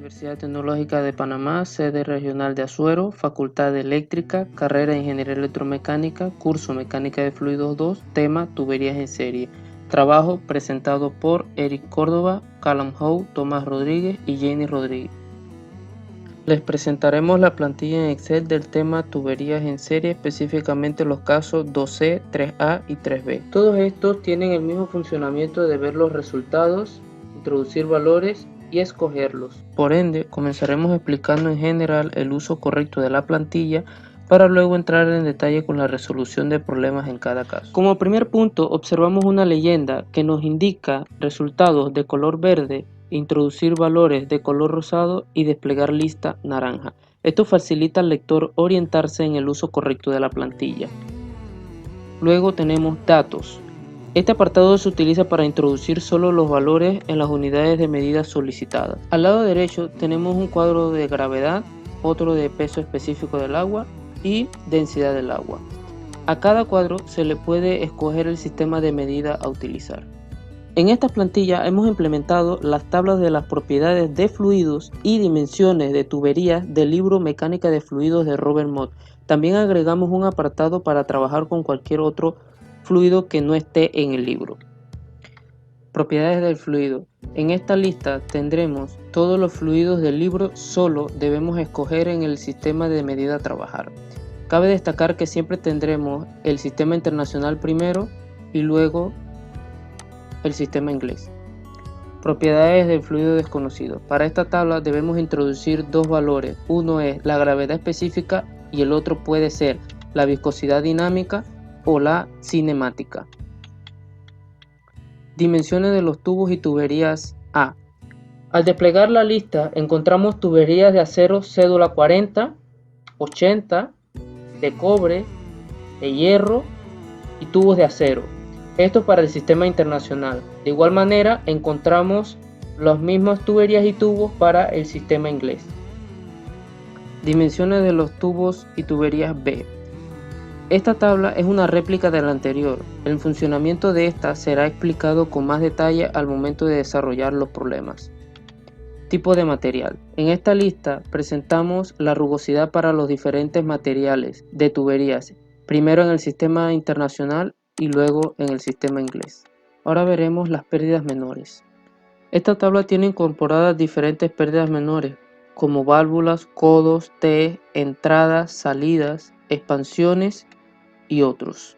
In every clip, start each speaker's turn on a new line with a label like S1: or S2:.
S1: Universidad Tecnológica de Panamá, sede regional de Azuero, Facultad de Eléctrica, carrera de Ingeniería Electromecánica, curso Mecánica de Fluidos 2, tema Tuberías en serie. Trabajo presentado por Eric Córdoba, Callum Howe, Tomás Rodríguez y Jenny Rodríguez. Les presentaremos la plantilla en Excel del tema tuberías en serie, específicamente los casos 2C, 3A y 3B. Todos estos tienen el mismo funcionamiento de ver los resultados, introducir valores y escogerlos. Por ende, comenzaremos explicando en general el uso correcto de la plantilla para luego entrar en detalle con la resolución de problemas en cada caso. Como primer punto, observamos una leyenda que nos indica resultados de color verde, introducir valores de color rosado y desplegar lista naranja. Esto facilita al lector orientarse en el uso correcto de la plantilla. Luego tenemos datos. Este apartado se utiliza para introducir solo los valores en las unidades de medida solicitadas. Al lado derecho tenemos un cuadro de gravedad, otro de peso específico del agua y densidad del agua. A cada cuadro se le puede escoger el sistema de medida a utilizar. En esta plantilla hemos implementado las tablas de las propiedades de fluidos y dimensiones de tuberías del libro Mecánica de Fluidos de Robert Mott. También agregamos un apartado para trabajar con cualquier otro fluido que no esté en el libro. Propiedades del fluido. En esta lista tendremos todos los fluidos del libro, solo debemos escoger en el sistema de medida a trabajar. Cabe destacar que siempre tendremos el sistema internacional primero y luego el sistema inglés. Propiedades del fluido desconocido. Para esta tabla debemos introducir dos valores. Uno es la gravedad específica y el otro puede ser la viscosidad dinámica o la cinemática. Dimensiones de los tubos y tuberías A. Al desplegar la lista encontramos tuberías de acero cédula 40, 80, de cobre, de hierro y tubos de acero. Esto para el sistema internacional. De igual manera encontramos las mismas tuberías y tubos para el sistema inglés. Dimensiones de los tubos y tuberías B. Esta tabla es una réplica de la anterior. El funcionamiento de esta será explicado con más detalle al momento de desarrollar los problemas. Tipo de material. En esta lista presentamos la rugosidad para los diferentes materiales de tuberías, primero en el sistema internacional y luego en el sistema inglés. Ahora veremos las pérdidas menores. Esta tabla tiene incorporadas diferentes pérdidas menores, como válvulas, codos, T, entradas, salidas, expansiones y otros.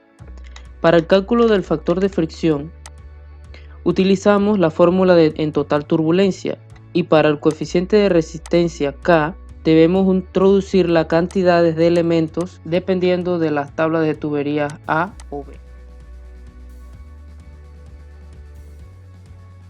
S1: Para el cálculo del factor de fricción, utilizamos la fórmula en total turbulencia, y para el coeficiente de resistencia K, debemos introducir las cantidades de elementos dependiendo de las tablas de tuberías A o B.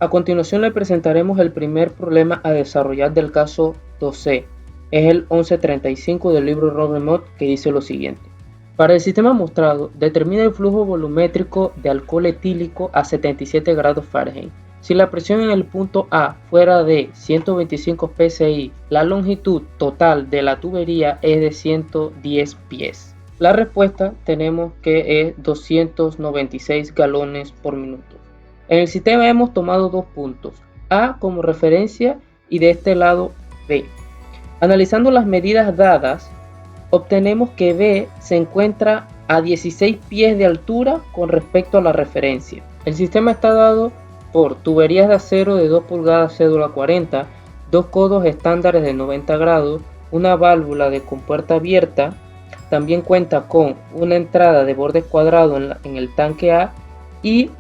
S1: A continuación le presentaremos el primer problema a desarrollar del caso 2C. Es el 1135 del libro Robert Mott, que dice lo siguiente. Para el sistema mostrado, determina el flujo volumétrico de alcohol etílico a 77 grados Fahrenheit. Si la presión en el punto A fuera de 125 psi, la longitud total de la tubería es de 110 pies. La respuesta tenemos que es 296 galones por minuto. En el sistema hemos tomado dos puntos, A como referencia y de este lado B. Analizando las medidas dadas, obtenemos que B se encuentra a 16 pies de altura con respecto a la referencia. El sistema está dado por tuberías de acero de 2 pulgadas cédula 40, dos codos estándares de 90 grados, una válvula de compuerta abierta, también cuenta con una entrada de borde cuadrado en el tanque A y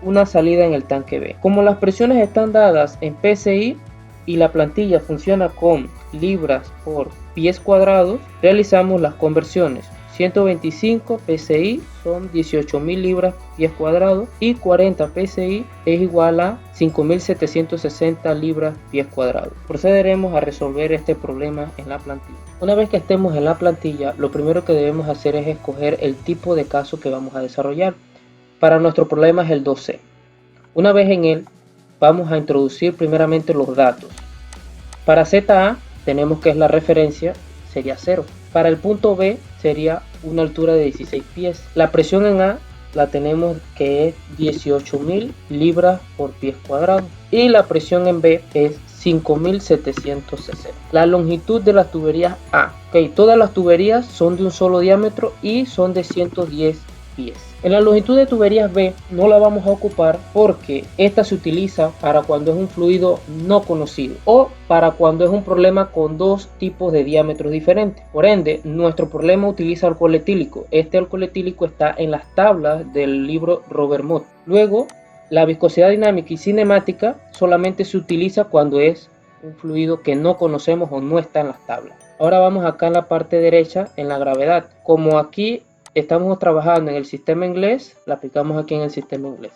S1: una salida en el tanque B. Como las presiones están dadas en PSI y la plantilla funciona con libras por pies cuadrados, realizamos las conversiones. 125 PSI son 18.000 libras pies cuadrados y 40 PSI es igual a 5.760 libras pies cuadrados. Procederemos a resolver este problema en la plantilla. Una vez que estemos en la plantilla, lo primero que debemos hacer es escoger el tipo de caso que vamos a desarrollar. Para nuestro problema es el 2C. Una vez en él, vamos a introducir primeramente los datos. Para ZA tenemos que es la referencia, sería 0. Para el punto B sería una altura de 16 pies. La presión en A la tenemos que es 18.000 libras por pies cuadrados. Y la presión en B es 5700 cc. La longitud de las tuberías A. Todas las tuberías son de un solo diámetro y son de 110 pies. En la longitud de tuberías B no la vamos a ocupar porque esta se utiliza para cuando es un fluido no conocido o para cuando es un problema con dos tipos de diámetros diferentes. Por ende, nuestro problema utiliza alcohol etílico. Este alcohol etílico está en las tablas del libro Robert Mott. Luego, la viscosidad dinámica y cinemática solamente se utiliza cuando es un fluido que no conocemos o no está en las tablas. Ahora vamos acá en la parte derecha en la gravedad. Como aquí estamos trabajando en el sistema inglés, la aplicamos aquí en el sistema inglés.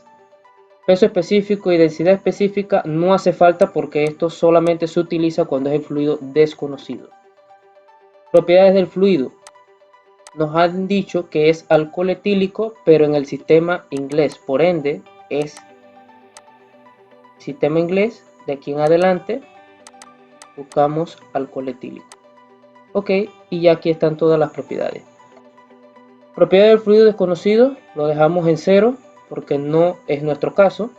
S1: Peso específico y densidad específica no hace falta porque esto solamente se utiliza cuando es el fluido desconocido. Propiedades del fluido. Nos han dicho que es alcohol etílico, pero en el sistema inglés. Por ende, es sistema inglés. De aquí en adelante, buscamos alcohol etílico. Ok, y ya aquí están todas las propiedades. Propiedad del fluido desconocido, lo dejamos en 0 porque no es nuestro caso.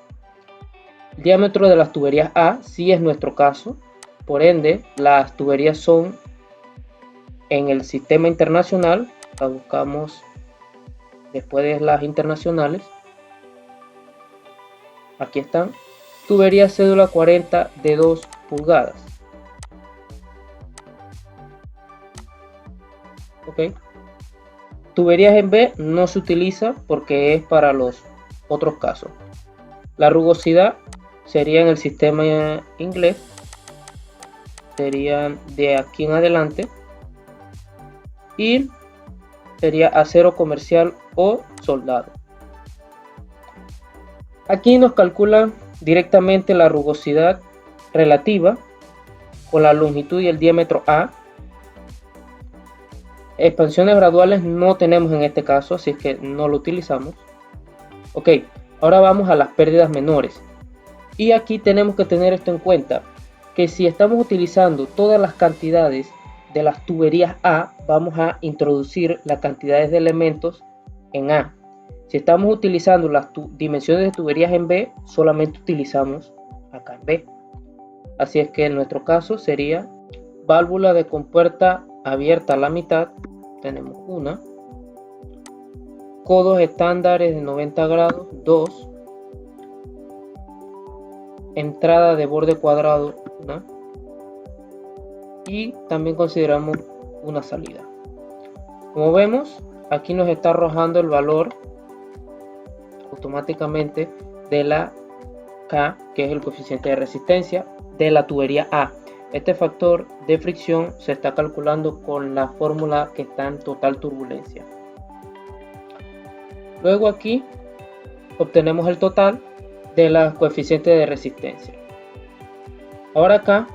S1: El diámetro de las tuberías A sí es nuestro caso. Por ende, las tuberías son en el sistema internacional. Las buscamos después de las internacionales. Aquí están. Tubería cédula 40 de 2 pulgadas. Ok. Tuberías en B no se utiliza porque es para los otros casos. La rugosidad sería en el sistema inglés. Serían de aquí en adelante. Y sería acero comercial o soldado. Aquí nos calculan directamente la rugosidad relativa con la longitud y el diámetro A. Expansiones graduales no tenemos en este caso, así que no lo utilizamos. Ok, ahora vamos a las pérdidas menores. Y aquí tenemos que tener esto en cuenta, que si estamos utilizando todas las cantidades de las tuberías A, vamos a introducir las cantidades de elementos en A. Si estamos utilizando las dimensiones de tuberías en B, solamente utilizamos acá en B. Así es que en nuestro caso sería válvula de compuerta abierta a la mitad, tenemos una. Codos estándares de 90 grados, 2. Entrada de borde cuadrado, 1. Y también consideramos una salida. Como vemos, aquí nos está arrojando el valor automáticamente de la K, que es el coeficiente de resistencia de la tubería A. Este factor de fricción se está calculando con la fórmula que está en total turbulencia. Luego aquí obtenemos el total de los coeficientes de resistencia. Ahora acá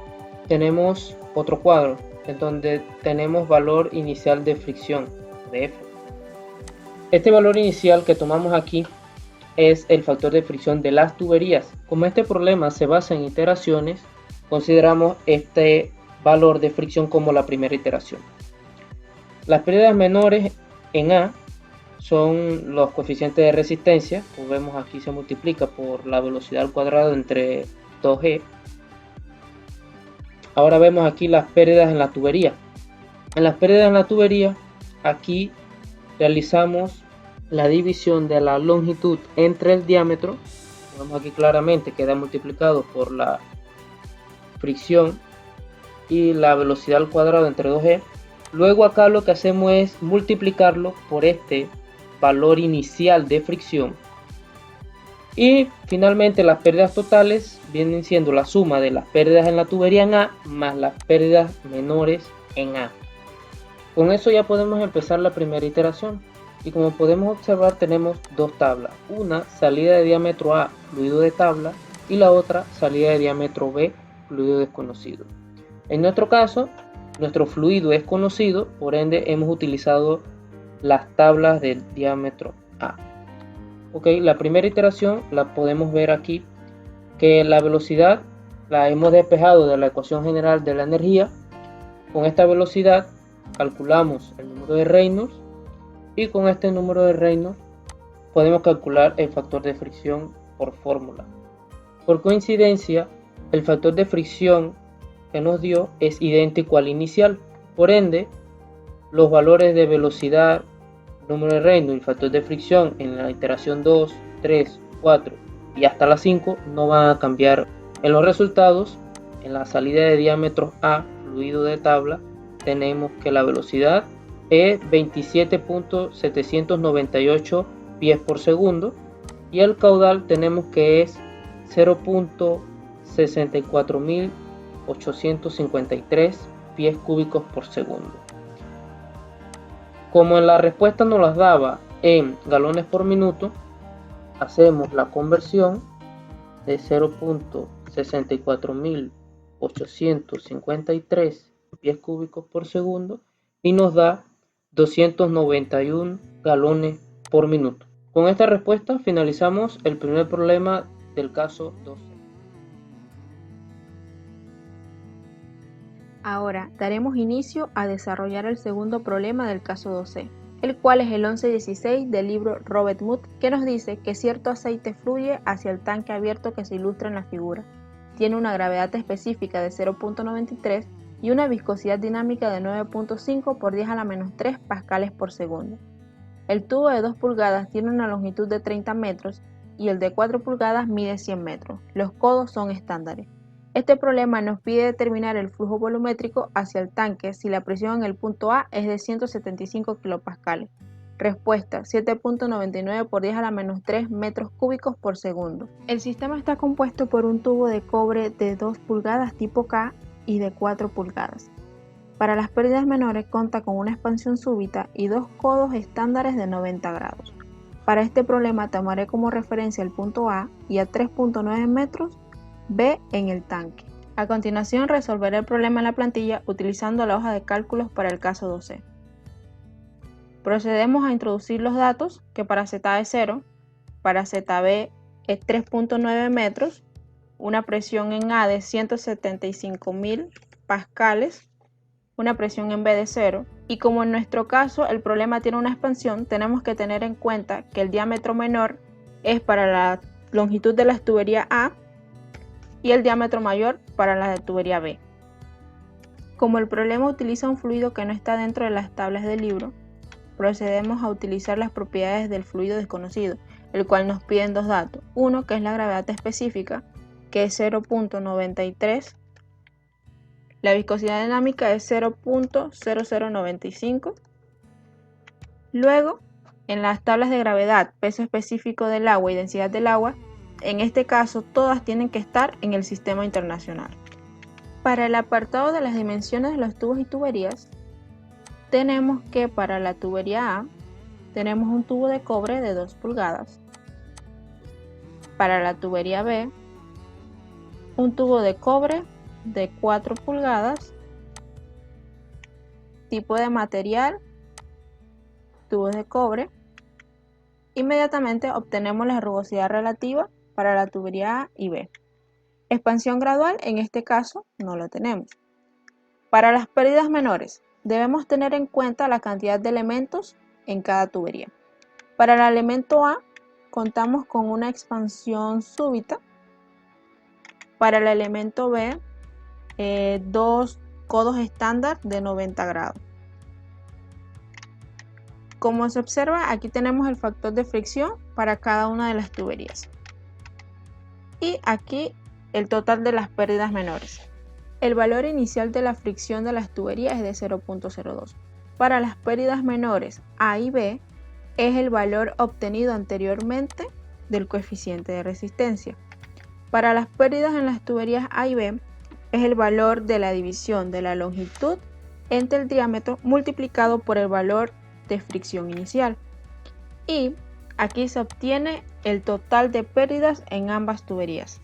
S1: tenemos otro cuadro en donde tenemos valor inicial de fricción de F. Este valor inicial que tomamos aquí es el factor de fricción de las tuberías. Como este problema se basa en iteraciones, consideramos este valor de fricción como la primera iteración. Las pérdidas menores en A son los coeficientes de resistencia. Como vemos, aquí se multiplica por la velocidad al cuadrado entre 2G. Ahora vemos aquí las pérdidas en la tubería. En las pérdidas en la tubería, aquí realizamos la división de la longitud entre el diámetro. Vemos aquí claramente queda multiplicado por la fricción y la velocidad al cuadrado entre 2G. Luego acá lo que hacemos es multiplicarlo por este valor inicial de fricción. Y finalmente las pérdidas totales vienen siendo la suma de las pérdidas en la tubería en A más las pérdidas menores en A. Con eso ya podemos empezar la primera iteración. Y como podemos observar, tenemos dos tablas. Una salida de diámetro A, fluido de tabla, y la otra salida de diámetro B, fluido desconocido. En nuestro caso, nuestro fluido es conocido, por ende hemos utilizado las tablas del diámetro A. Ok, la primera iteración la podemos ver aquí, que la velocidad la hemos despejado de la ecuación general de la energía. Con esta velocidad calculamos el número de Reynolds y con este número de Reynolds podemos calcular el factor de fricción por fórmula. Por coincidencia, el factor de fricción que nos dio es idéntico al inicial. Por ende, los valores de velocidad, número de Reynolds y factor de fricción en la iteración 2, 3, 4 y hasta la 5 no van a cambiar. En los resultados, en la salida de diámetros A, fluido de tabla, tenemos que la velocidad es 27.798 pies por segundo y el caudal tenemos que es 0.64853 pies cúbicos por segundo. Como en la respuesta nos las daba en galones por minuto, hacemos la conversión de 0.64853 pies cúbicos por segundo y nos da 291 galones por minuto. Con esta respuesta finalizamos el primer problema del caso 12.
S2: Ahora daremos inicio a desarrollar el segundo problema del caso 12, el cual es el 1116 del libro Robert Mood, que nos dice que cierto aceite fluye hacia el tanque abierto que se ilustra en la figura. Tiene una gravedad específica de 0.93 y una viscosidad dinámica de 9.5 por 10 a la menos 3 pascales por segundo. El tubo de 2 pulgadas tiene una longitud de 30 metros y el de 4 pulgadas mide 100 metros. Los codos son estándares. Este problema nos pide determinar el flujo volumétrico hacia el tanque si la presión en el punto A es de 175 kilopascales. Respuesta: 7.99 por 10 a la menos 3 metros cúbicos por segundo. El sistema está compuesto por un tubo de cobre de 2 pulgadas tipo K y de 4 pulgadas. Para las pérdidas menores cuenta con una expansión súbita y dos codos estándares de 90 grados. Para este problema tomaré como referencia el punto A y a 3.9 metros B en el tanque. A continuación resolveré el problema en la plantilla utilizando la hoja de cálculos para el caso 12. Procedemos a introducir los datos, que para ZA es 0, para ZB es 3.9 metros, una presión en A de 175.000 pascales, una presión en B de 0, y como en nuestro caso el problema tiene una expansión, tenemos que tener en cuenta que el diámetro menor es para la longitud de la tubería A y el diámetro mayor para la de tubería B. Como el problema utiliza un fluido que no está dentro de las tablas del libro, procedemos a utilizar las propiedades del fluido desconocido, el cual nos piden dos datos. Uno, que es la gravedad específica, que es 0.93. La viscosidad dinámica es 0.0095. Luego, en las tablas de gravedad, peso específico del agua y densidad del agua, en este caso todas tienen que estar en el sistema internacional. Para el apartado de las dimensiones de los tubos y tuberías, tenemos que para la tubería A tenemos un tubo de cobre de 2 pulgadas. Para la tubería B, un tubo de cobre de 4 pulgadas. Tipo de material, tubos de cobre. Inmediatamente obtenemos la rugosidad relativa para la tubería A y B. Expansión gradual, en este caso, no lo tenemos. Para las pérdidas menores, debemos tener en cuenta la cantidad de elementos en cada tubería. Para el elemento A, contamos con una expansión súbita. Para el elemento B, dos codos estándar de 90 grados. Como se observa, aquí tenemos el factor de fricción para cada una de las tuberías. Y aquí el total de las pérdidas menores. El valor inicial de la fricción de las tuberías es de 0.02. Para las pérdidas menores A y B es el valor obtenido anteriormente del coeficiente de resistencia. Para las pérdidas en las tuberías A y B es el valor de la división de la longitud entre el diámetro multiplicado por el valor de fricción inicial. Y aquí se obtiene el total de pérdidas en ambas tuberías.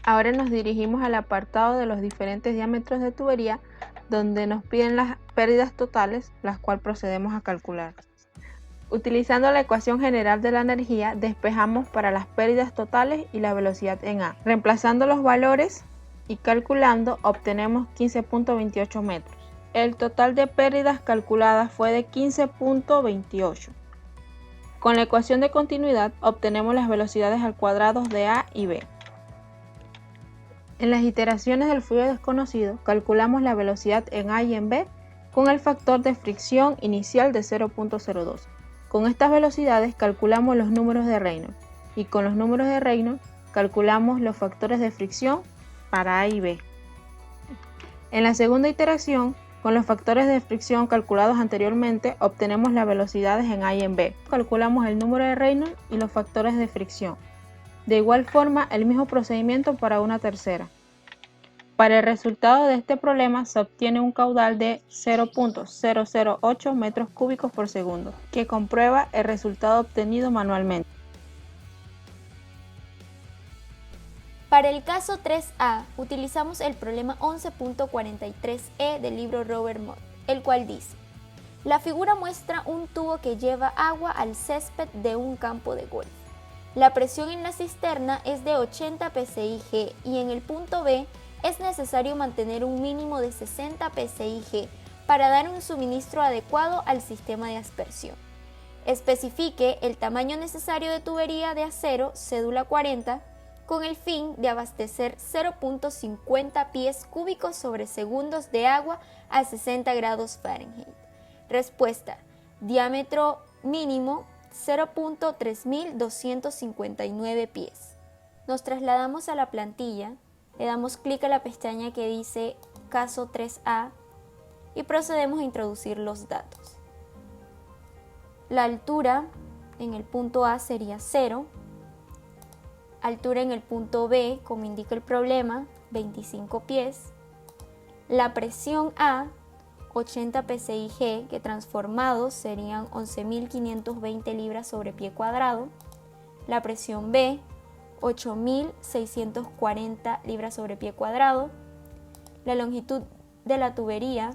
S2: Ahora nos dirigimos al apartado de los diferentes diámetros de tubería, donde nos piden las pérdidas totales, las cuales procedemos a calcular. Utilizando la ecuación general de la energía, despejamos para las pérdidas totales y la velocidad en A. Reemplazando los valores y calculando, obtenemos 15.28 metros. El total de pérdidas calculadas fue de 15.28. Con la ecuación de continuidad obtenemos las velocidades al cuadrado de A y B. En las iteraciones del fluido desconocido, calculamos la velocidad en A y en B con el factor de fricción inicial de 0.02. Con estas velocidades calculamos los números de Reynolds y con los números de Reynolds calculamos los factores de fricción para A y B. En la segunda iteración, con los factores de fricción calculados anteriormente, obtenemos las velocidades en A y en B. Calculamos el número de Reynolds y los factores de fricción. De igual forma, el mismo procedimiento para una tercera. Para el resultado de este problema se obtiene un caudal de 0.008 metros cúbicos por segundo, que comprueba el resultado obtenido manualmente.
S3: Para el caso 3A, utilizamos el problema 11.43e del libro Robert Mott, el cual dice: la figura muestra un tubo que lleva agua al césped de un campo de golf. La presión en la cisterna es de 80 psi/g y en el punto B es necesario mantener un mínimo de 60 psi/g para dar un suministro adecuado al sistema de aspersión. Especifique el tamaño necesario de tubería de acero cédula 40 con el fin de abastecer 0.50 pies cúbicos sobre segundos de agua a 60 grados Fahrenheit. Respuesta: diámetro mínimo 0.3259 pies. Nos trasladamos a la plantilla, le damos clic a la pestaña que dice caso 3A y procedemos a introducir los datos. La altura en el punto A sería 0, altura en el punto B, como indica el problema, 25 pies, la presión A, 80 psi/g, que transformados serían 11.520 libras sobre pie cuadrado, la presión B, 8.640 libras sobre pie cuadrado, la longitud de la tubería,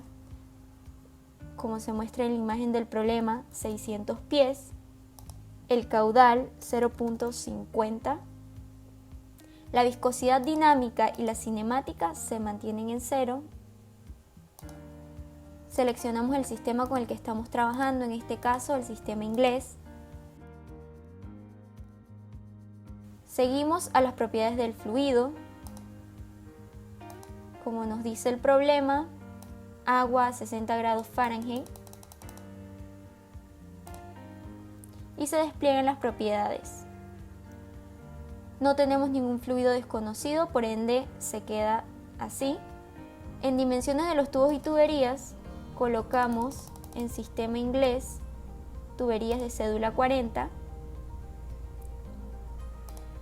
S3: como se muestra en la imagen del problema, 600 pies, el caudal 0.50, la viscosidad dinámica y la cinemática se mantienen en 0. Seleccionamos el sistema con el que estamos trabajando, en este caso el sistema inglés. Seguimos a las propiedades del fluido. Como nos dice el problema, agua a 60 grados Fahrenheit. Y se despliegan las propiedades. No tenemos ningún fluido desconocido, por ende se queda así. En dimensiones de los tubos y tuberías, colocamos en sistema inglés tuberías de cédula 40.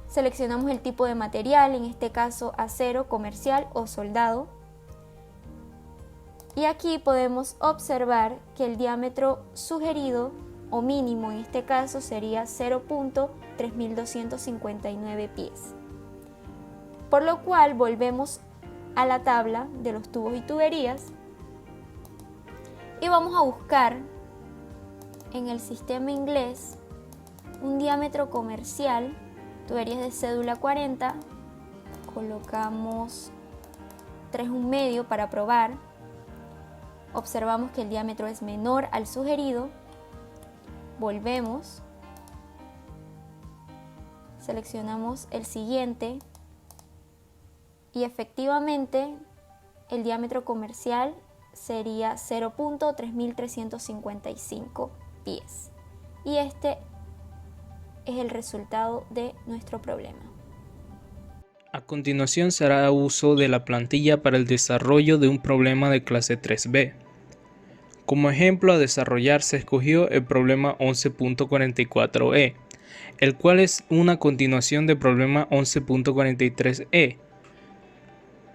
S3: Seleccionamos el tipo de material, en este caso acero comercial o soldado. Y aquí podemos observar que el diámetro sugerido o mínimo en este caso sería 0.3259 pies. Por lo cual volvemos a la tabla de los tubos y tuberías y vamos a buscar en el sistema inglés un diámetro comercial, tuberías de cédula 40, colocamos 3,1 para probar, observamos que el diámetro es menor al sugerido, volvemos, seleccionamos el siguiente y efectivamente el diámetro comercial sería 0.3355 pies y este es el resultado de nuestro problema.
S1: A continuación se hará uso de la plantilla para el desarrollo de un problema de clase 3B. Como ejemplo a desarrollar se escogió el problema 11.44e, el cual es una continuación del problema 11.43e.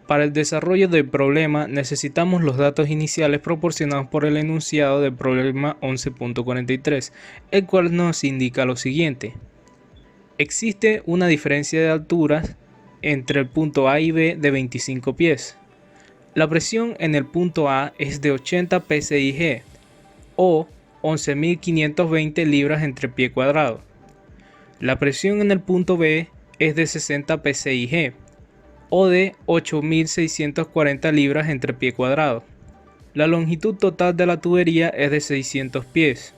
S1: Para el desarrollo del problema necesitamos los datos iniciales proporcionados por el enunciado del problema 11.43, el cual nos indica lo siguiente. Existe una diferencia de alturas entre el punto A y B de 25 pies. La presión en el punto A es de 80 psi/g o 11.520 libras entre pie cuadrado. La presión en el punto B es de 60 psi/g o de 8.640 libras entre pie cuadrado. La longitud total de la tubería es de 600 pies.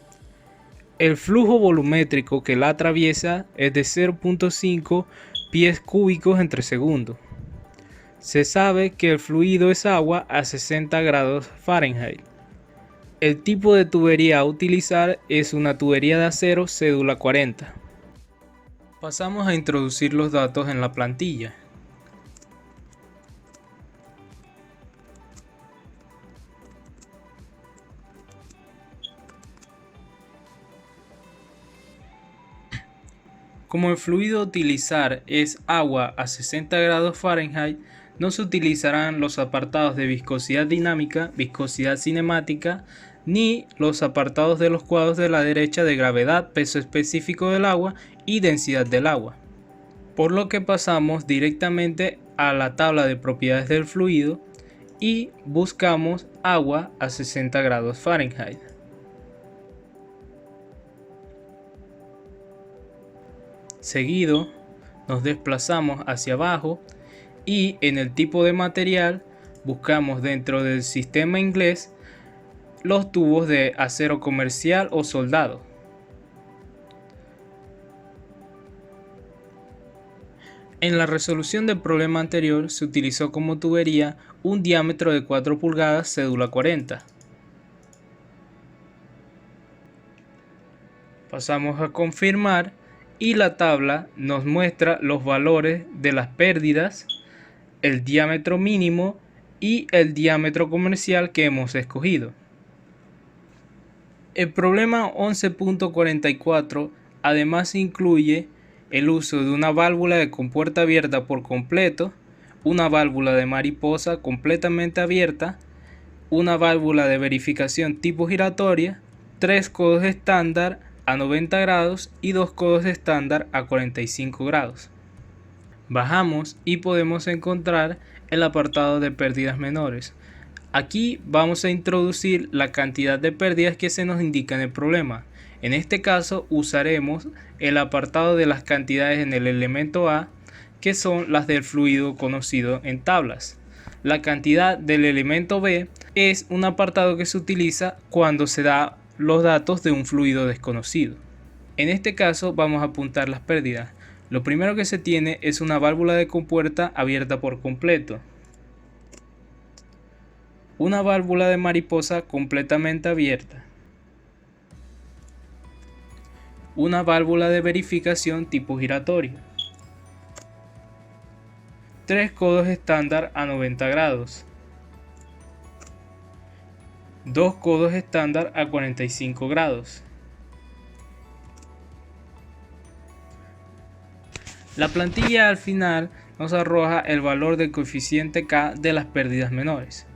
S1: El flujo volumétrico que la atraviesa es de 0.5 pies cúbicos entre segundo.
S4: Se sabe que el fluido es agua a 60 grados Fahrenheit. El tipo de tubería a utilizar es una tubería de acero cédula 40. Pasamos a introducir los datos en la plantilla. Como el fluido a utilizar es agua a 60 grados Fahrenheit, no se utilizarán los apartados de viscosidad dinámica, viscosidad cinemática, ni los apartados de los cuadros de la derecha de gravedad, peso específico del agua y densidad del agua. Por lo que pasamos directamente a la tabla de propiedades del fluido y buscamos agua a 60 grados Fahrenheit. Seguido, nos desplazamos hacia abajo y en el tipo de material buscamos dentro del sistema inglés los tubos de acero comercial o soldado. En la resolución del problema anterior se utilizó como tubería un diámetro de 4 pulgadas cédula 40. Pasamos a confirmar y la tabla nos muestra los valores de las pérdidas, el diámetro mínimo y el diámetro comercial que hemos escogido. El problema 11.44 además incluye el uso de una válvula de compuerta abierta por completo, una válvula de mariposa completamente abierta, una válvula de verificación tipo giratoria, 3 codos estándar a 90 grados y 2 codos estándar a 45 grados. Bajamos y podemos encontrar el apartado de pérdidas menores. Aquí vamos a introducir la cantidad de pérdidas que se nos indica en el problema. En este caso usaremos el apartado de las cantidades en el elemento A, que son las del fluido conocido en tablas. La cantidad del elemento B es un apartado que se utiliza cuando se da los datos de un fluido desconocido. En este caso vamos a apuntar las pérdidas. Lo primero que se tiene es una válvula de compuerta abierta por completo, una válvula de mariposa completamente abierta, una válvula de verificación tipo giratorio, 3 codos estándar a 90 grados, 2 codos estándar a 45 grados. La plantilla al final nos arroja el valor del coeficiente K de las pérdidas menores.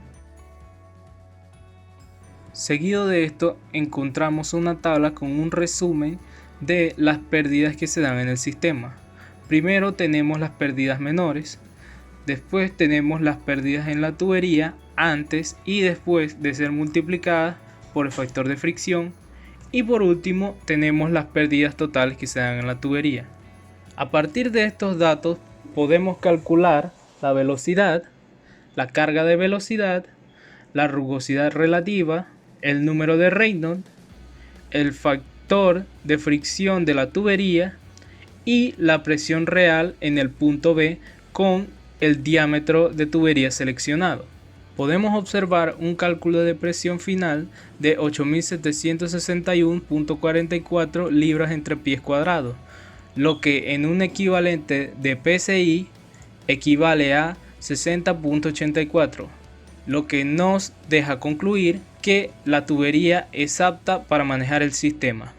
S4: Seguido de esto encontramos una tabla con un resumen de las pérdidas que se dan en el sistema. Primero tenemos las pérdidas menores, después tenemos las pérdidas en la tubería antes y después de ser multiplicadas por el factor de fricción, y por último tenemos las pérdidas totales que se dan en la tubería. A partir de estos datos podemos calcular la velocidad, la carga de velocidad, la rugosidad relativa, el número de Reynolds, el factor de fricción de la tubería y la presión real en el punto B con el diámetro de tubería seleccionado. Podemos observar un cálculo de presión final de 8.761.44 libras entre pies cuadrados, lo que en un equivalente de PSI equivale a 60.84, lo que nos deja concluir que la tubería es apta para manejar el sistema.